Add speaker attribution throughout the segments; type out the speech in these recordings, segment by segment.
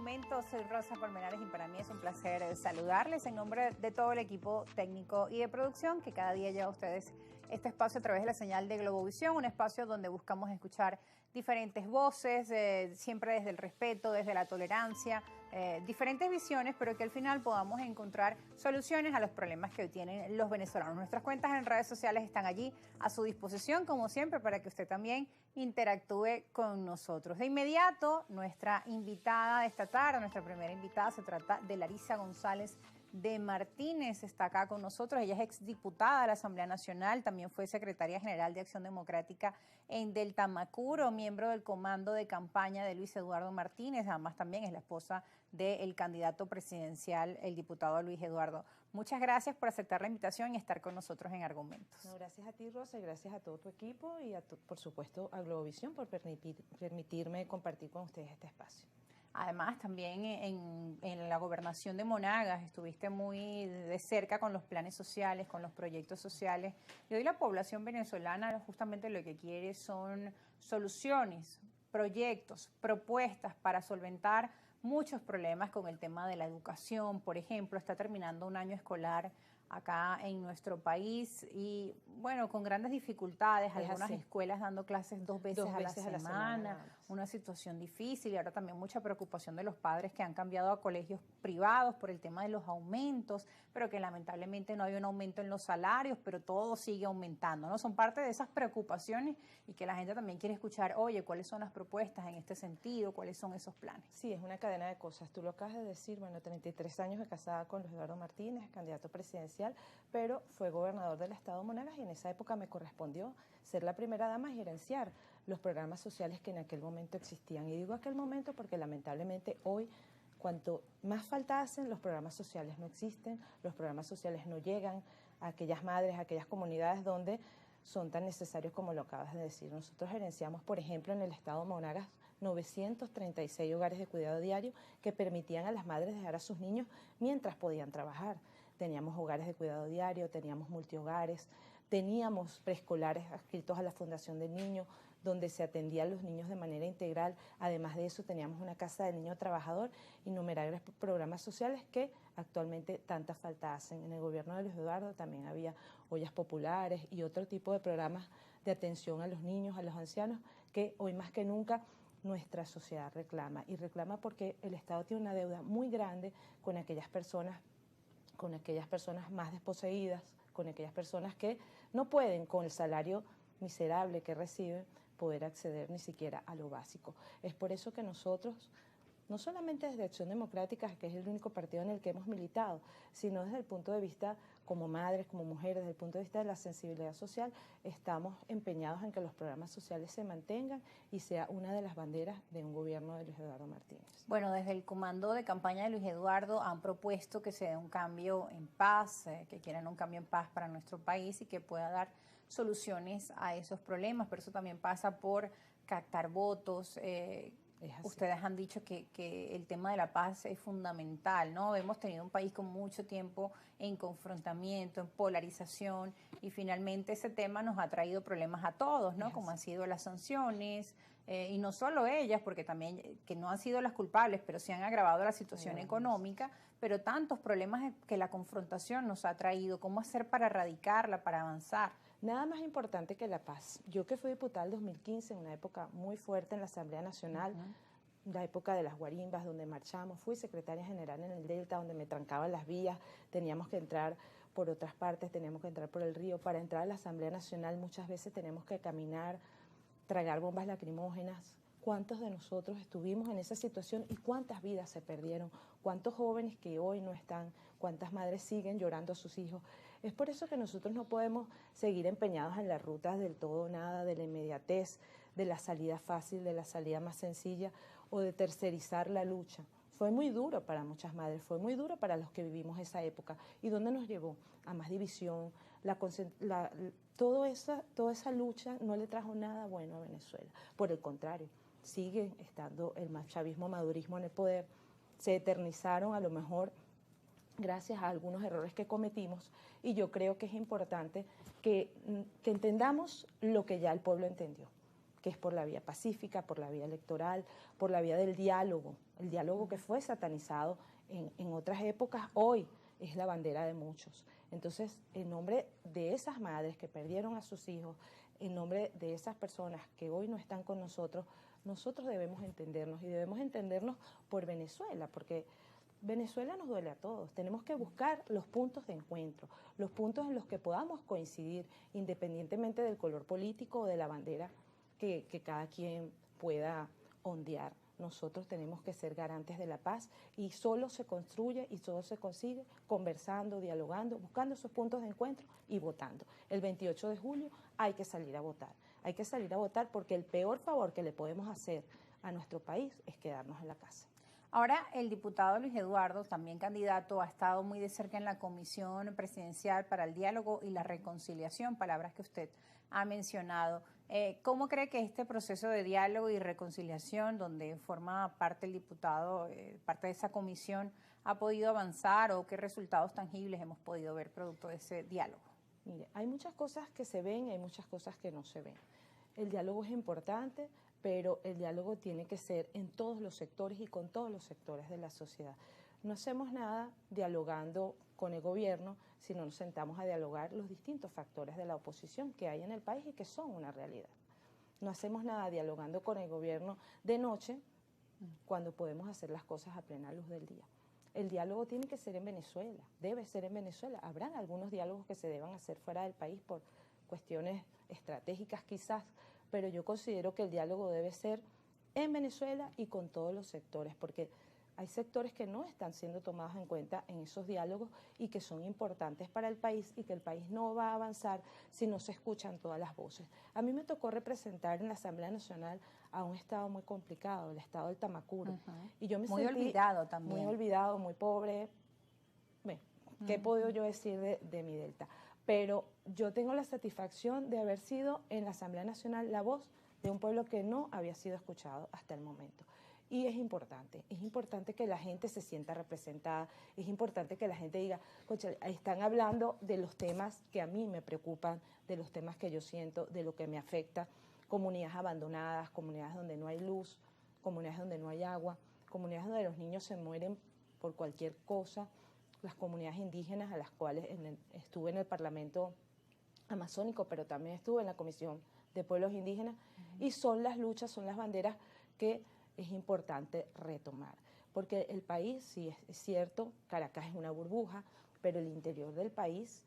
Speaker 1: Argumentos. Soy Rosa Colmenares y para mí es un placer saludarles en nombre de todo el equipo técnico y de producción que cada día lleva a ustedes este espacio a través de la señal de Globovisión, un espacio donde buscamos escuchar diferentes voces, siempre desde el respeto, desde la tolerancia, diferentes visiones, pero que al final podamos encontrar soluciones a los problemas que hoy tienen los venezolanos. Nuestras cuentas en redes sociales están allí a su disposición, como siempre, para que usted también interactúe con nosotros. De inmediato, nuestra invitada de esta tarde, nuestra primera invitada, se trata de Larisa González de Martínez, está acá con nosotros. Ella es exdiputada de la Asamblea Nacional, también fue secretaria general de Acción Democrática en Deltamacuro, miembro del comando de campaña de Luis Eduardo Martínez, además también es la esposa del candidato presidencial, el diputado Luis Eduardo. Muchas gracias por aceptar la invitación y estar con nosotros en Argumentos.
Speaker 2: No, gracias a ti, Rosa, y gracias a todo tu equipo y, por supuesto, a Globovisión por permitirme compartir con ustedes este espacio.
Speaker 1: Además, también en la gobernación de Monagas estuviste muy de cerca con los planes sociales, con los proyectos sociales. Y hoy la población venezolana justamente lo que quiere son soluciones, proyectos, propuestas para solventar muchos problemas con el tema de la educación. Por ejemplo, está terminando un año escolar acá en nuestro país y, bueno, con grandes dificultades, algunas escuelas dando clases dos veces a la semana, una situación difícil y ahora también mucha preocupación de los padres que han cambiado a colegios privados por el tema de los aumentos, pero que lamentablemente no hay un aumento en los salarios, pero todo sigue aumentando, ¿no? Son parte de esas preocupaciones y que la gente también quiere escuchar, oye, ¿cuáles son las propuestas en este sentido? ¿Cuáles son esos planes?
Speaker 2: Sí, es una cadena de cosas. Tú lo acabas de decir, bueno, 33 años de casada con Luis Eduardo Martínez, candidato presidencial, pero fue gobernador del estado de Monagas y en esa época me correspondió ser la primera dama y gerenciar los programas sociales que en aquel momento existían. Y digo aquel momento porque lamentablemente hoy, cuanto más falta hacen, los programas sociales no existen, los programas sociales no llegan a aquellas madres, a aquellas comunidades donde son tan necesarios como lo acabas de decir. Nosotros gerenciamos, por ejemplo, en el estado de Monagas, 936 hogares de cuidado diario que permitían a las madres dejar a sus niños mientras podían trabajar. Teníamos hogares de cuidado diario, teníamos multihogares, teníamos preescolares adscritos a la Fundación del Niño, donde se atendían los niños de manera integral. Además de eso, teníamos una casa del niño trabajador, innumerables programas sociales que actualmente tanta falta hacen. En el gobierno de Luis Eduardo también había ollas populares y otro tipo de programas de atención a los niños, a los ancianos, que hoy más que nunca nuestra sociedad reclama. Y reclama porque el Estado tiene una deuda muy grande con aquellas personas más desposeídas, con aquellas personas que no pueden, con el salario miserable que reciben, poder acceder ni siquiera a lo básico. Es por eso que nosotros, no solamente desde Acción Democrática, que es el único partido en el que hemos militado, sino desde el punto de vista como madres, como mujeres, desde el punto de vista de la sensibilidad social, estamos empeñados en que los programas sociales se mantengan y sea una de las banderas de un gobierno de Luis Eduardo Martínez.
Speaker 1: Bueno, desde el comando de campaña de Luis Eduardo han propuesto que se dé un cambio en paz, que quieran un cambio en paz para nuestro país y que pueda dar soluciones a esos problemas, pero eso también pasa por captar votos. Ustedes han dicho que el tema de la paz es fundamental, ¿no? Hemos tenido un país con mucho tiempo en confrontamiento, en polarización y finalmente ese tema nos ha traído problemas a todos, ¿no? Como han sido las sanciones y no solo ellas, porque también que no han sido las culpables, pero sí han agravado la situación económica, pero tantos problemas que la confrontación nos ha traído. ¿Cómo hacer para erradicarla, para avanzar?
Speaker 2: Nada más importante que la paz. Yo que fui diputada en 2015, en una época muy fuerte en la Asamblea Nacional, la época de las guarimbas, donde marchamos, fui secretaria general en el Delta, donde me trancaban las vías, teníamos que entrar por otras partes, teníamos que entrar por el río. Para entrar a la Asamblea Nacional muchas veces tenemos que caminar, tragar bombas lacrimógenas. ¿Cuántos de nosotros estuvimos en esa situación y cuántas vidas se perdieron? ¿Cuántos jóvenes que hoy no están? ¿Cuántas madres siguen llorando a sus hijos? Es por eso que nosotros no podemos seguir empeñados en las rutas del todo o nada, de la inmediatez, de la salida fácil, de la salida más sencilla o de tercerizar la lucha. Fue muy duro para muchas madres, fue muy duro para los que vivimos esa época. ¿Y dónde nos llevó? A más división. Toda esa lucha no le trajo nada bueno a Venezuela. Por el contrario, sigue estando el chavismo, madurismo en el poder. Se eternizaron a lo mejor gracias a algunos errores que cometimos y yo creo que es importante que entendamos lo que ya el pueblo entendió, que es por la vía pacífica, por la vía electoral, por la vía del diálogo. El diálogo que fue satanizado en otras épocas, hoy es la bandera de muchos. Entonces, en nombre de esas madres que perdieron a sus hijos, en nombre de esas personas que hoy no están con nosotros, nosotros debemos entendernos y debemos entendernos por Venezuela, porque Venezuela nos duele a todos. Tenemos que buscar los puntos de encuentro, los puntos en los que podamos coincidir, independientemente del color político o de la bandera que cada quien pueda ondear. Nosotros tenemos que ser garantes de la paz y solo se construye y solo se consigue conversando, dialogando, buscando esos puntos de encuentro y votando. El 28 de julio hay que salir a votar. Hay que salir a votar porque el peor favor que le podemos hacer a nuestro país es quedarnos en la casa.
Speaker 1: Ahora, el diputado Luis Eduardo, también candidato, ha estado muy de cerca en la Comisión Presidencial para el Diálogo y la Reconciliación, palabras que usted ha mencionado. ¿Cómo cree que este proceso de diálogo y reconciliación, donde forma parte el diputado, parte de esa comisión, ha podido avanzar o qué resultados tangibles hemos podido ver producto de ese diálogo?
Speaker 2: Mire, hay muchas cosas que se ven y hay muchas cosas que no se ven. El diálogo es importante, pero el diálogo tiene que ser en todos los sectores y con todos los sectores de la sociedad. No hacemos nada dialogando con el gobierno si no nos sentamos a dialogar los distintos factores de la oposición que hay en el país y que son una realidad. No hacemos nada dialogando con el gobierno de noche cuando podemos hacer las cosas a plena luz del día. El diálogo tiene que ser en Venezuela, debe ser en Venezuela. Habrán algunos diálogos que se deban hacer fuera del país por cuestiones estratégicas quizás, pero yo considero que el diálogo debe ser en Venezuela y con todos los sectores, porque hay sectores que no están siendo tomados en cuenta en esos diálogos y que son importantes para el país y que el país no va a avanzar si no se escuchan todas las voces. A mí me tocó representar en la Asamblea Nacional a un estado muy complicado, el estado del Tamacuro. Y yo me
Speaker 1: muy
Speaker 2: sentí
Speaker 1: olvidado también.
Speaker 2: muy olvidado, muy pobre. Bueno, ¿qué he podido yo decir de mi delta? Pero yo tengo la satisfacción de haber sido en la Asamblea Nacional la voz de un pueblo que no había sido escuchado hasta el momento. Y es importante que la gente se sienta representada, es importante que la gente diga, "Concha, están hablando de los temas que a mí me preocupan, de los temas que yo siento, de lo que me afecta, comunidades abandonadas, comunidades donde no hay luz, comunidades donde no hay agua, comunidades donde los niños se mueren por cualquier cosa, las comunidades indígenas a las cuales estuve en el Parlamento amazónico, pero también estuve en la Comisión de Pueblos Indígenas, y son las luchas, son las banderas que es importante retomar. Porque el país, sí es cierto, Caracas es una burbuja, pero el interior del país,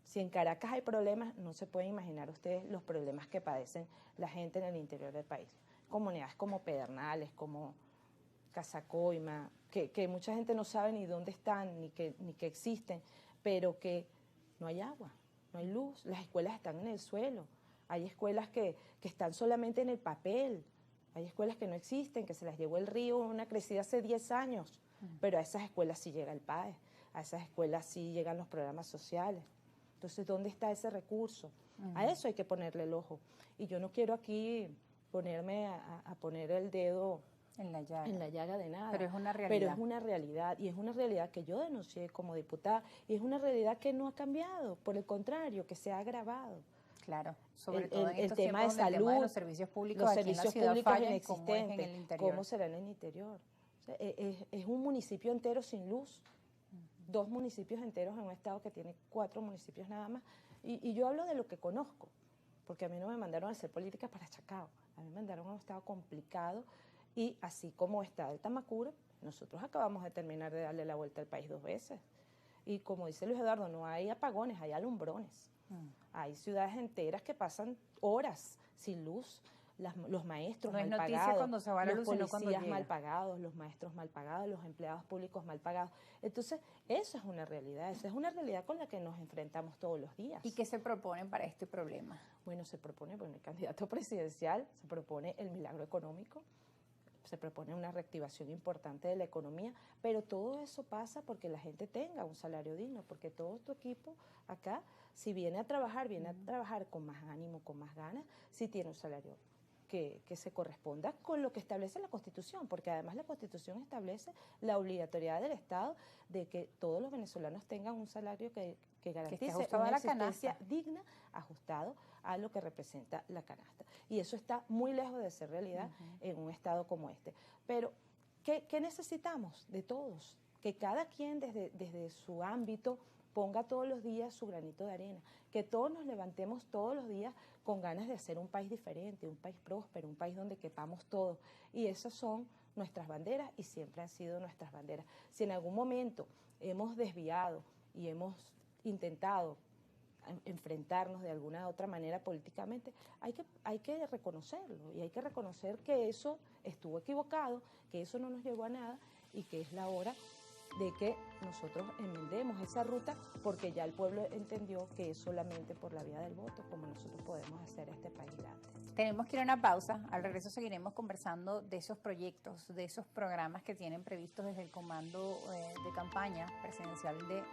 Speaker 2: si en Caracas hay problemas, no se pueden imaginar ustedes los problemas que padecen la gente en el interior del país. Comunidades como Pedernales, como Casacoima, que mucha gente no sabe ni dónde están, ni que existen, pero que no hay agua, no hay luz, las escuelas están en el suelo, hay escuelas que están solamente en el papel, hay escuelas que no existen, que se las llevó el río, una crecida hace 10 años, pero a esas escuelas sí llega el PAE, a esas escuelas sí llegan los programas sociales. Entonces, ¿dónde está ese recurso? A eso hay que ponerle el ojo. Y yo no quiero aquí ponerme a poner el dedo en la llaga de nada.
Speaker 1: Pero es una realidad.
Speaker 2: Pero es una realidad, y es una realidad que yo denuncié como diputada, y es una realidad que no ha cambiado, por el contrario, que se ha agravado.
Speaker 1: Claro, sobre todo en
Speaker 2: el
Speaker 1: estos
Speaker 2: tema de
Speaker 1: tiempos donde
Speaker 2: salud,
Speaker 1: el tema de los servicios públicos
Speaker 2: los
Speaker 1: aquí
Speaker 2: servicios
Speaker 1: en la ciudad
Speaker 2: públicos
Speaker 1: fallan,
Speaker 2: inexistentes,
Speaker 1: como es en el interior.
Speaker 2: ¿cómo será en el interior? O sea, es un municipio entero sin luz, 2 municipios enteros en un estado que tiene 4 municipios nada más, y yo hablo de lo que conozco, porque a mí no me mandaron a hacer política para Chacao, a mí me mandaron a un estado complicado, y así como está el Tamacuro, nosotros acabamos de terminar de darle la vuelta al país 2 veces. Y como dice Luis Eduardo, no hay apagones, hay alumbrones. Hay ciudades enteras que pasan horas sin luz, los maestros
Speaker 1: no
Speaker 2: mal
Speaker 1: es noticia
Speaker 2: pagados,
Speaker 1: cuando se va la
Speaker 2: los
Speaker 1: luz, sino cuando
Speaker 2: policías
Speaker 1: llega.
Speaker 2: mal pagados, los maestros mal pagados, los empleados públicos mal pagados. Entonces, eso es una realidad, esa es una realidad con la que nos enfrentamos todos los días.
Speaker 1: ¿Y qué se proponen para este problema?
Speaker 2: Bueno, se propone, el candidato presidencial se propone el milagro económico, se propone una reactivación importante de la economía, pero todo eso pasa porque la gente tenga un salario digno, porque todo tu equipo acá, si viene a trabajar con más ánimo, con más ganas, si tiene un salario que se corresponda con lo que establece la Constitución, porque además la Constitución establece la obligatoriedad del Estado de que todos los venezolanos tengan un salario que garantice una existencia digna, ajustado a lo que representa la canasta. Y eso está muy lejos de ser realidad en un Estado como este. Pero, ¿qué necesitamos de todos? Que cada quien desde su ámbito ponga todos los días su granito de arena, que todos nos levantemos todos los días con ganas de hacer un país diferente, un país próspero, un país donde quepamos todos. Y esas son nuestras banderas y siempre han sido nuestras banderas. Si en algún momento hemos desviado y hemos intentado enfrentarnos de alguna otra manera políticamente, hay que reconocerlo y hay que reconocer que eso estuvo equivocado, que eso no nos llevó a nada y que es la hora de que nosotros enmendemos esa ruta, porque ya el pueblo entendió que es solamente por la vía del voto como nosotros podemos hacer este país grande.
Speaker 1: Tenemos que ir a una pausa. Al regreso seguiremos conversando de esos proyectos, de esos programas que tienen previstos desde el comando de campaña presidencial de